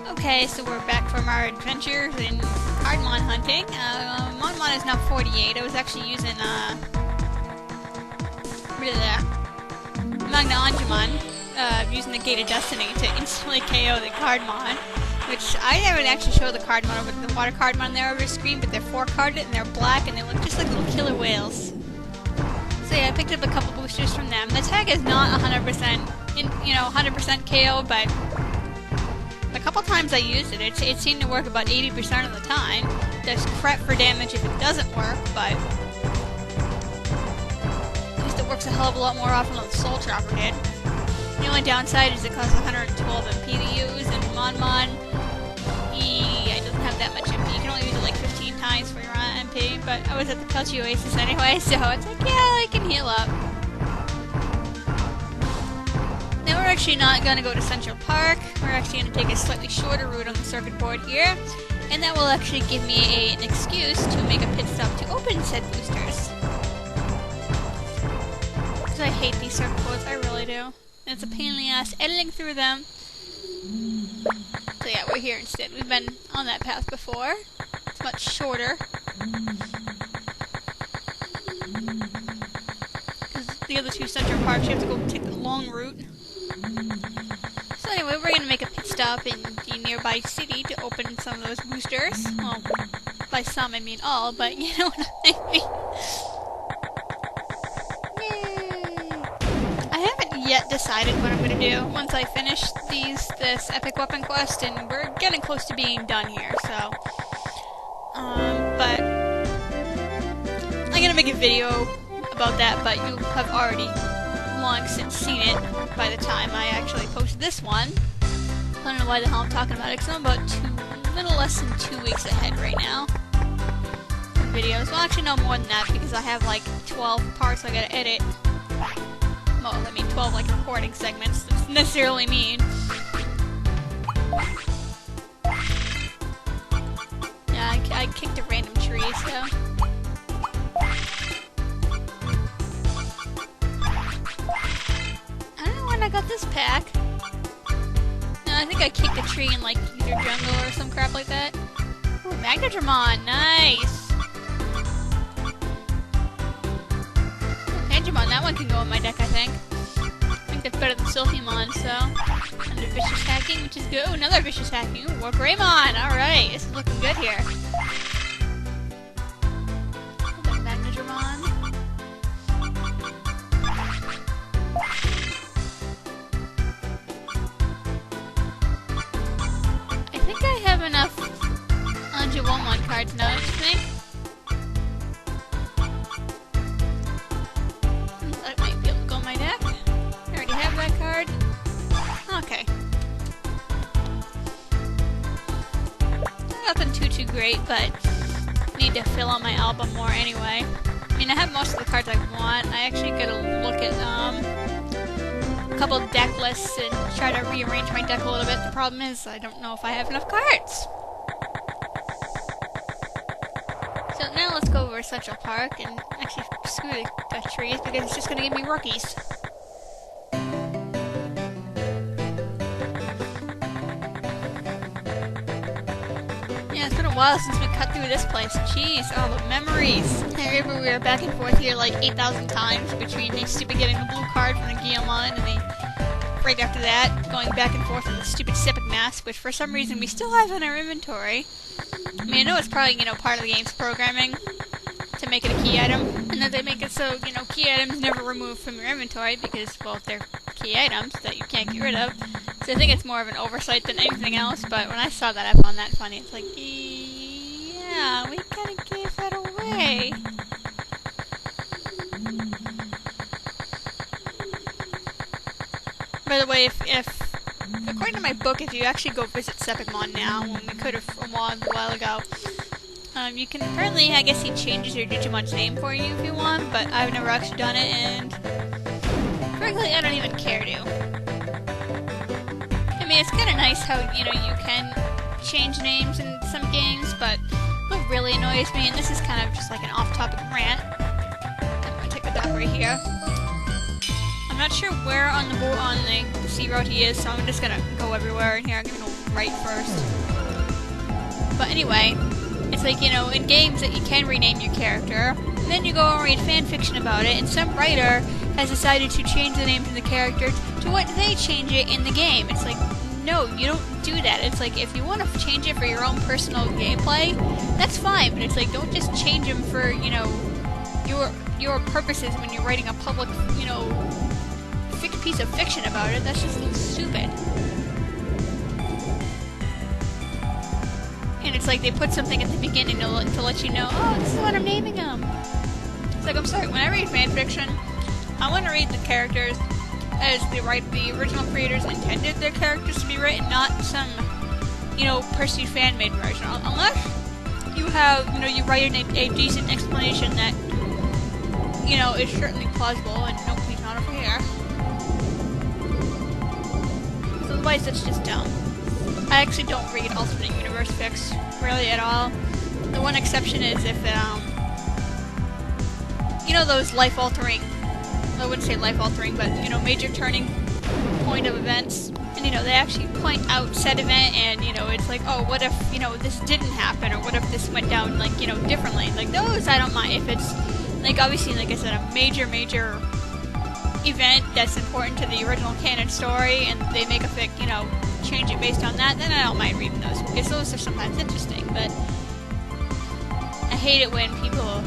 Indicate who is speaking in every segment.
Speaker 1: Okay, so we're back from our adventures in Cardmon hunting. Monmon is now 48. I was actually using, Magna Angemon, using the Gate of Destiny to instantly KO the Cardmon, which I haven't actually showed the Cardmon over the water Cardmon there over the screen, but they're 4-carded and they're black and they look just like little killer whales. So yeah, I picked up a couple boosters from them. The tag is not 100% 100% KO, but a couple times I used it. It seemed to work about 80% of the time. There's prep for damage if it doesn't work, but at least it works a hell of a lot more often than the Soul Chopper did. The only downside is it costs 112 MP to use, and Monmon, it doesn't have that much MP. You can only use it like 15 times for your MP, but I was at the Pelchi Oasis anyway, so it's like, yeah, I can heal up. Now we're actually not going to go to Central Park. We're actually going to take a slightly shorter route on the circuit board here, and that will actually give me an excuse to make a pit stop to open said boosters. Because I hate these circuit boards, I really do. And it's a pain in the ass editing through them. So yeah, we're here instead. We've been on that path before. It's much shorter. Because the other two Central Parks, you have to go take the long route. So anyway, we're going to make a pit stop in the nearby city to open some of those boosters. Well, by some I mean all, but you know what I mean. Yay! I haven't yet decided what I'm going to do once I finish this epic weapon quest, and we're getting close to being done here, so... but... I'm going to make a video about that, but you have already long since seen it by the time I actually post this one. I don't know why the hell I'm talking about it, because I'm about a little less than 2 weeks ahead right now. Videos. Well, actually no more than that, because I have like 12 parts I gotta edit. Well, I mean 12 like recording segments. Doesn't necessarily mean. Yeah, I kicked a random tree, so... I got this pack. No, I think I kicked a tree in like either jungle or some crap like that. Ooh, Magna Digimon, nice! Digimon, that one can go in my deck, I think. I think that's better than Sylphimon, so... Under Vicious Hacking, which is good. Ooh, another Vicious Hacking. Ooh, War Greymon! Alright, this is looking good here. Magna Digimon. Enough Digimon cards now, don't you think? That might be able to go in my deck. I already have that card. Okay. Nothing too great, but need to fill out my album more anyway. I mean, I have most of the cards I want. I actually gotta look at a couple of deck lists and try to rearrange my deck a little bit. The problem is I don't know if I have enough cards. So now let's go over Central Park and actually screw the trees because it's just going to give me rookies. Yeah, it's been a while since we cut through this place. Jeez, all the memories. I remember we were back and forth here like 8,000 times between the stupid getting the blue card from the Digimon and the right after that, going back and forth with the stupid Sepik mask, which for some reason we still have in our inventory. I mean, I know it's probably, part of the game's programming to make it a key item, and that they make it so, key items never removed from your inventory because, well, they're key items that you can't get rid of. So I think it's more of an oversight than anything else, but when I saw that, I found that funny. It's like, yeah, we kind of gave that away. By the way, if according to my book, if you actually go visit Sepikmon now, when we could have a while ago, you can apparently, I guess he changes your Digimon's name for you if you want, but I've never actually done it, and frankly, I don't even care to. I mean, it's kind of nice how, you can change names in some games, but what really annoys me, and this is kind of just like an off-topic rant, I'm gonna take the dock right here. I'm not sure where on the sea road he is, so I'm just gonna go everywhere in here. I'm gonna go right first. But anyway, it's like, you know, in games that you can rename your character, and then you go and read fan fiction about it, and some writer has decided to change the name to the character to what they change it in the game. It's like, no, you don't do that. It's like, if you want to change it for your own personal gameplay, that's fine, but it's like, don't just change them for, you know, your purposes when you're writing a public, you know, piece of fiction about it. That's just stupid. And it's like they put something at the beginning to let you know, oh, this is what I'm naming them. It's like, I'm sorry, when I read fanfiction, I want to read the characters as the original creators intended their characters to be written, not some, you know, perceived fan-made version. Unless you have, you know, you write a decent explanation that, you know, is certainly plausible, and no, please not over here. Because otherwise, that's just dumb. I actually don't read alternate universe fics, really at all. The one exception is if, you know, those life-altering, I wouldn't say life-altering, but, you know, major turning point of events. And, you know, they actually point out said event, and, you know, it's like, oh, what if, you know, this didn't happen, or what if this went down, like, you know, differently. Like, those I don't mind. If it's, like, obviously, like I said, a major event that's important to the original canon story, and they make a fic, you know, change it based on that, then I don't mind reading those, because those are sometimes interesting, but I hate it when people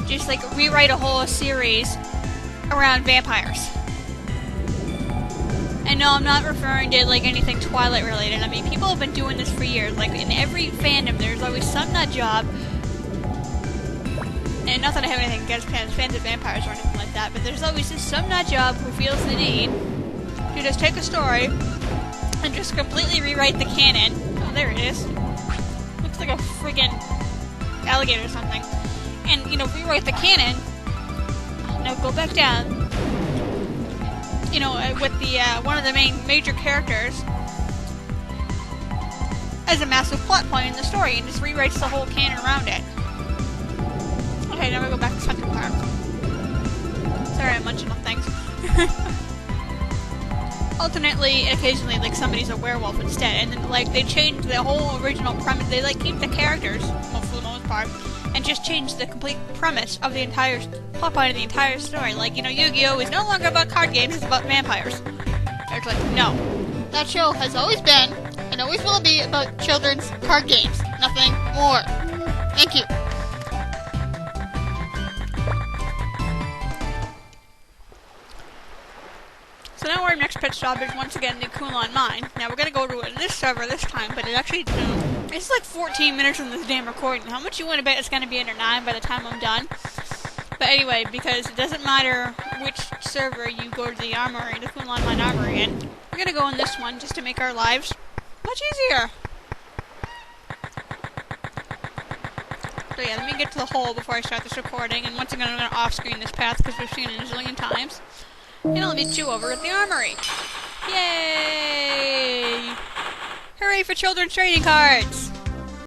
Speaker 1: just, like, rewrite a whole series around vampires. And no, I'm not referring to, like, anything Twilight related. I mean, people have been doing this for years. Like, in every fandom, there's always some nut job, and not that I have anything against fans of vampires or anything like that, but there's always just some nut job who feels the need to just take a story and just completely rewrite the canon. Oh, there it is. Looks like a friggin' alligator or something. And, you know, rewrite the canon. Now go back down. You know, with the, one of the major characters as a massive plot point in the story, and just rewrites the whole canon around it. Okay, now we go back to Central Park. Sorry, I'm munching on things. Alternately, occasionally, like, somebody's a werewolf instead, and then, like, they change the whole original premise. They, like, keep the characters, well, for the most part, and just change the complete premise of the entire plot point of the entire story. Like, you know, Yu-Gi-Oh! Is no longer about card games, it's about vampires. It's like, no. That show has always been, and always will be, about children's card games. Nothing more. Thank you. So now our next pit stop is once again the Kulon Mine. Now we're gonna go to this server this time, but it actually, it's like 14 minutes in this damn recording. How much you want to bet it's gonna be under 9 by the time I'm done? But anyway, because it doesn't matter which server you go to the armory, the Kulon Mine armory in, we're gonna go in this one just to make our lives much easier. So yeah, let me get to the hole before I start this recording, and once again I'm gonna off-screen this path because we've seen it a zillion times. And I'll meet you over at the armory. Yay! Hooray for children's trading cards!